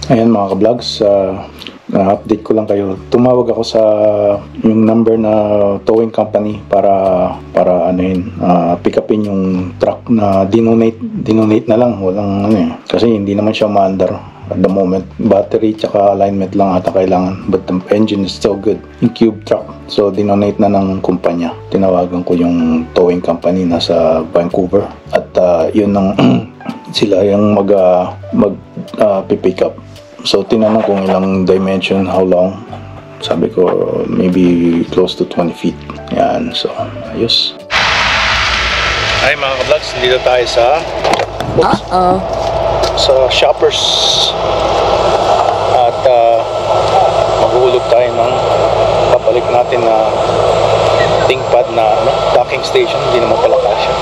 Ayan mga ka-vlogs, update ko lang kayo. Tumawag ako sa yung number na towing company para pick upin yung truck na dinonate na lang. Walang kasi hindi naman siya maandar at the moment. Battery tsaka alignment lang ata kailangan, but the engine is still good. Yung cube truck, so dinonate na ng kumpanya. Tinawagan ko yung towing company nasa Vancouver at yun ang sila yung pick up. So tinanong kung ilang dimension, how long. Sabi ko maybe close to 20 feet. Yan, so ayos. Hi mga ka-vlogs, dito tayo sa Shoppers at maghulog tayo ng papalik natin na tingpad na docking station. Hindi naman pala kasya,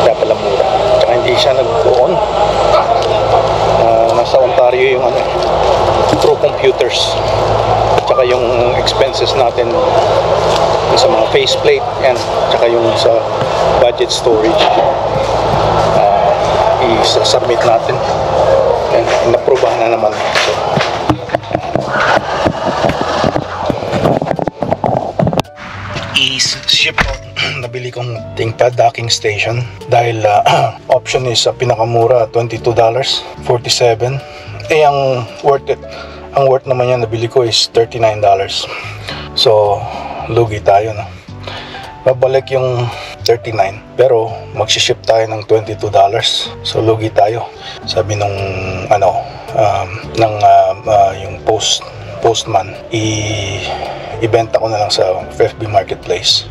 kaya pala mura, tsaka hindi siya nag-on. Nasa Ontario yung through computers, tsaka yung expenses natin yung sa mga faceplate yan, tsaka yung sa budget storage i-submit natin and inaprobahan na naman. So, i-ship out nabili kong tingpad docking station dahil option is pinakamura $22, 47. Ang worth naman yan nabili ko is $39. So lugi tayo, no? Babalik yung 39 pero magsi-ship tayo ng $22, so lugi tayo. Sabi nung yung postman, ibenta ko na lang sa FB Marketplace.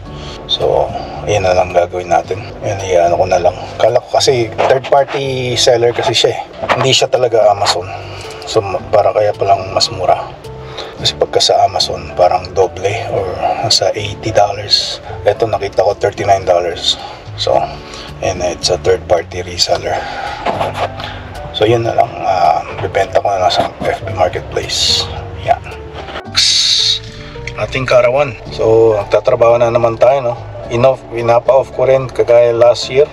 So ayan na lang gagawin natin. Ayan, ko na lang. Kala ko kasi third party seller kasi siya hindi siya talaga Amazon, so para kaya palang mas mura. Kasi pagka sa Amazon parang doble or sa $80. Ito nakita ko $39. So and it's a third party reseller. So yun na lang, bibenta ko na lang sa FB Marketplace. Yan ating karawan. So nagtatrabaho na naman tayo, no? Inapa-off ko rin kagaya last year.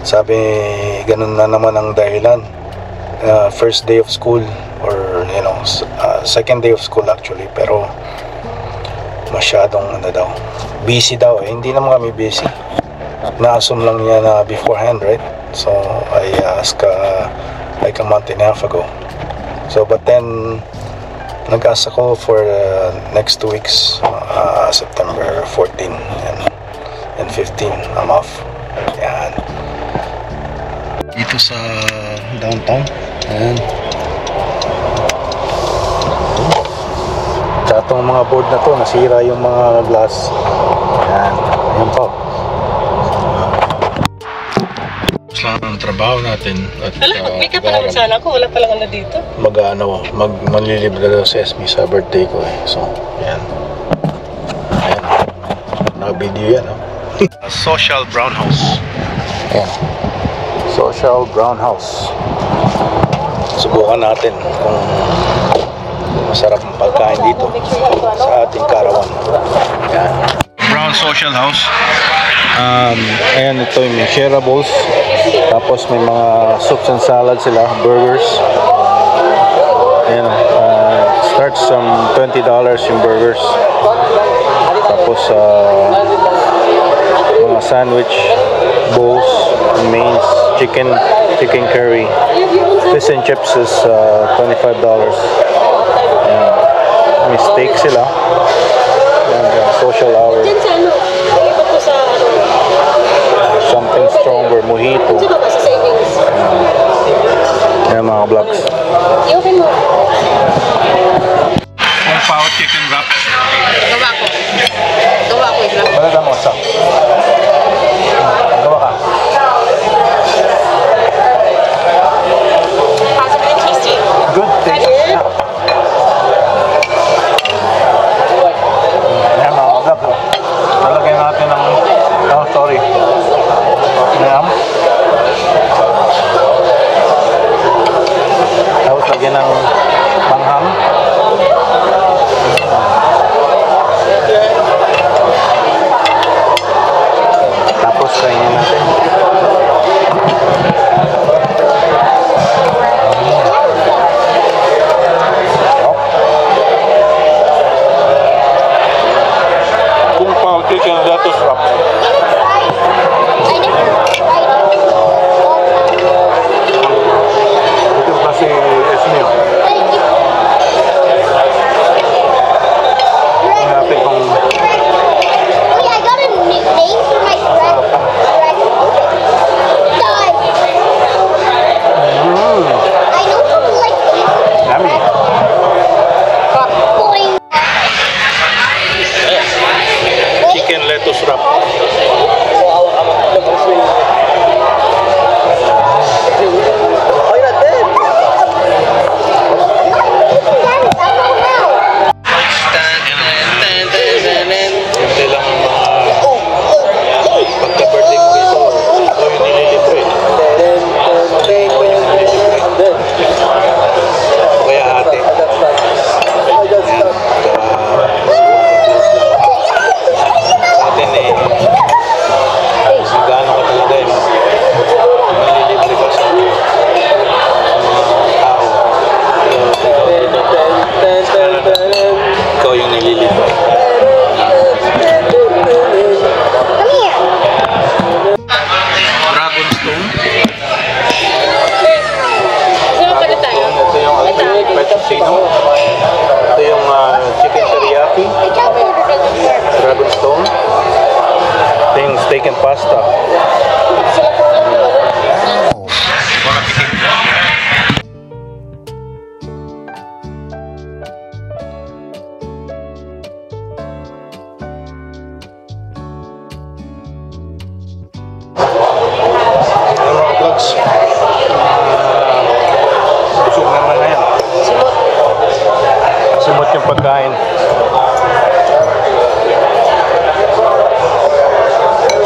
Sabi ganun na naman ang dahilan. First day of school or second day of school actually, pero masyadong busy daw. Hindi naman kami busy, na-assume lang niya na beforehand, right? So I asked like a month and a half ago. So but then nag-ask ako for next 2 weeks, September 14 and 15 I'm off. Yan, dito sa downtown. Ayan. Tsaka itong mga board na to, nasira yung mga glass. Ayan, ayan po. Lang ang trabaho natin at may ka pa naman sana ako, wala palang dito. Manlilibre daw sa SB sa birthday ko so ayan, naka-video yan, Social Brown House. Ayan, Social Brown House. Subukan natin kung masarap ang pagkain dito sa ating karawan. Ayan, Brown Social House. Ayan, ito yung shareables. Tapos may mga soups and salad sila, burgers. Ayan, starts from $20 yung burgers. Tapos mga sandwich bowls, mains, chicken curry. Fish and chips is $25. Ayan, may steak sila. Ayan, social hour. Something stronger, mojito. Ayan mga vlogs. Kung pao chicken wrap. Gawa ko ito. Balada mo sa. Gawa ka. Possibly tasty. Good taste. Ayan mga vlogs. Talagyan natin ng sorry. Ayan. Tapos lagyan ng panghang. Tapos kainin natin. cappuccino. Ito yung chicken teriyaki, dragon stone. Ito yung steak and pasta. Busog naman na yan. Simot yung pagkain.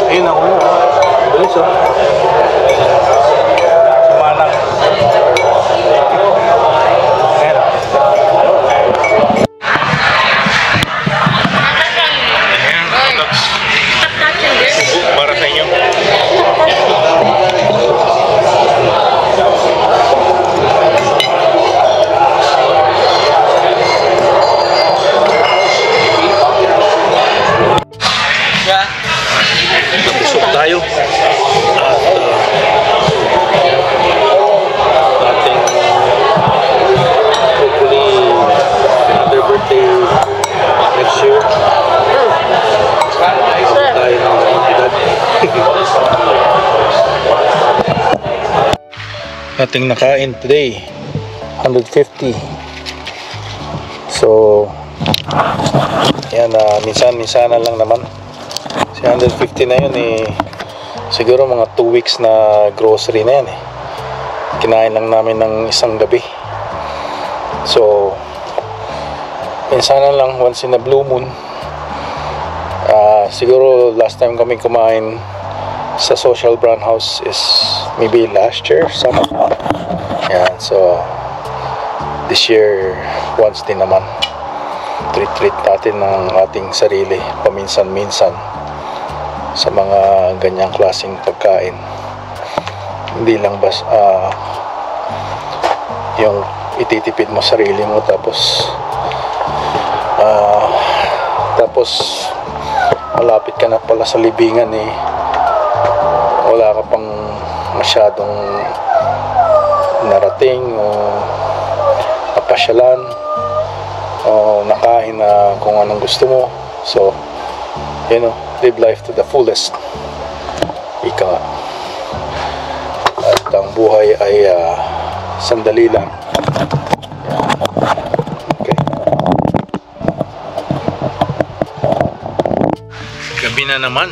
Ayun ako mo. Bilis oh. Sumanang. Ayan. Ayan, vlogs. Para sa inyo. Busog tayo at ating hopefully another birthday next year. Tayo ng edad. Ating nakain today 150. So yan, minsan-minsan lang naman. Si 150 na yun siguro mga 2 weeks na grocery na yan Kinain lang namin ng isang gabi. So minsan lang, once in a blue moon. Siguro last time kami kumain sa Social Brown House is maybe last year, summer. Yan, so this year once din naman. Treat natin ng ating sarili paminsan-minsan sa mga ganyang klaseng pagkain. Hindi lang yung ititipid mo sarili mo tapos malapit ka na pala sa libingan wala ka pang masyadong narating o napasyalan o nakain na kung anong gusto mo. So live life to the fullest. Ika nga. At ang buhay ay sandali lang. Okay. Gabi na naman.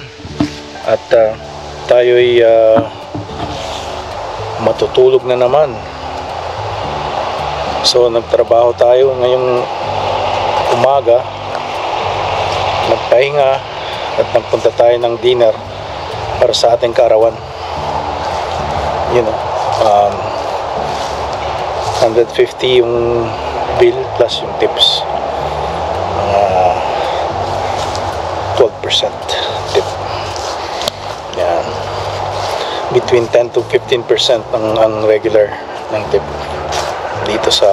At tayo'y matutulog na naman. So nagtrabaho tayo ngayong umaga. Nagpahinga. At nagpunta tayo ng dinner para sa ating kaarawan. 150 yung bill plus yung tips. 12% tip. Yan. Between 10 to 15% ang regular ng tip dito sa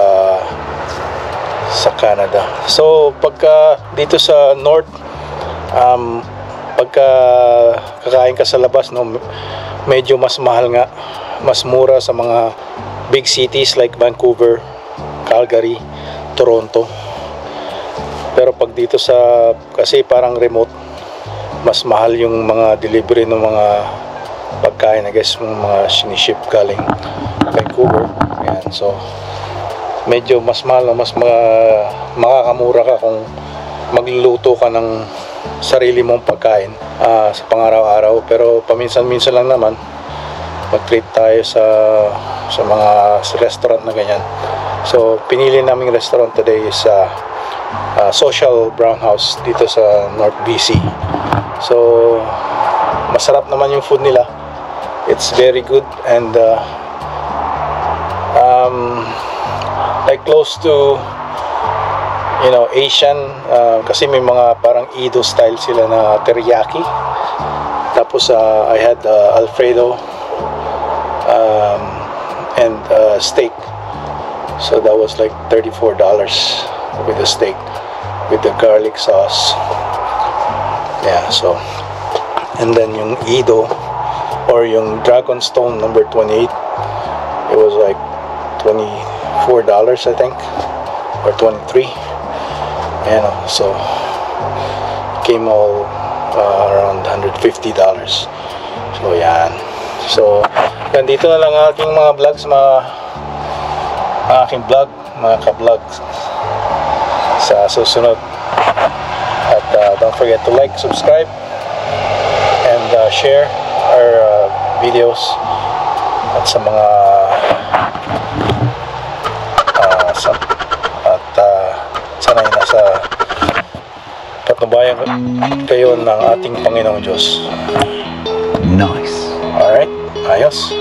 Canada. So pagka dito sa North, pagka kakain ka sa labas, medyo mas mahal nga, mas mura sa mga big cities like Vancouver, Calgary, Toronto. Pero pag dito kasi parang remote, mas mahal yung mga delivery ng mga pagkain, I guess mga siniship galing Vancouver. Ayan, so medyo mas mahal, mas makakamura ka kung magluluto ka ng sarili mong pagkain sa pang-araw-araw. Pero paminsan-minsan lang naman mag-treat tayo sa mga restaurant na ganyan. So pinili naming restaurant today is Social Brown House dito sa North BC. So masarap naman yung food nila. It's very good and like close to Asian, kasi may mga parang Edo style sila na teriyaki. Tapos I had Alfredo and steak. So that was like $34 with the steak, with the garlic sauce. Yeah, so and then yung Edo or yung Dragon Stone number 28, it was like $24 I think. or 23. Ayan o. So, came all around $150. So, yan. So, ganito na lang aking mga vlogs, aking vlog, mga ka-vlogs sa susunod. At don't forget to like, subscribe, and share our videos. At sa mga sana'y nasa patnubayan kayo ng ating Panginoong Diyos. Nice. Alright, ayos.